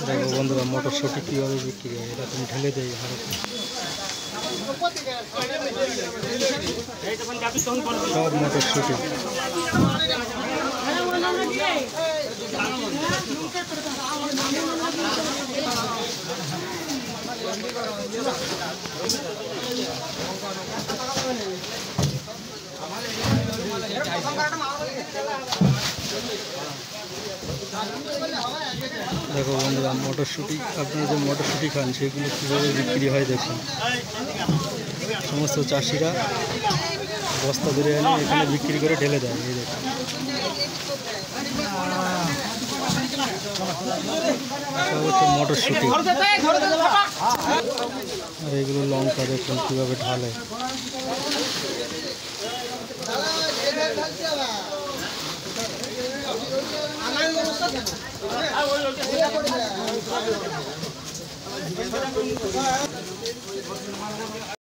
দেখো বন্ধুরা মটরশুঁটি কীভাবে বিক্রি হয়, এটা তুমি ঢেলে দেয় হাড়ে সব মটরশুঁটি। দেখো বন্ধুরা মটরশুঁটি, আপনারা যে মটরশুঁটি খান সেগুলো কীভাবে বিক্রি হয় দেখুন। সমস্ত চাষিরা বস্তা ধরে এনে এখানে বিক্রি করে ঢেলে দেয়। এই দেখুন সব হচ্ছে মটরশুঁটি। আর এগুলো লঙ্কা দেখুন কীভাবে ঢালে।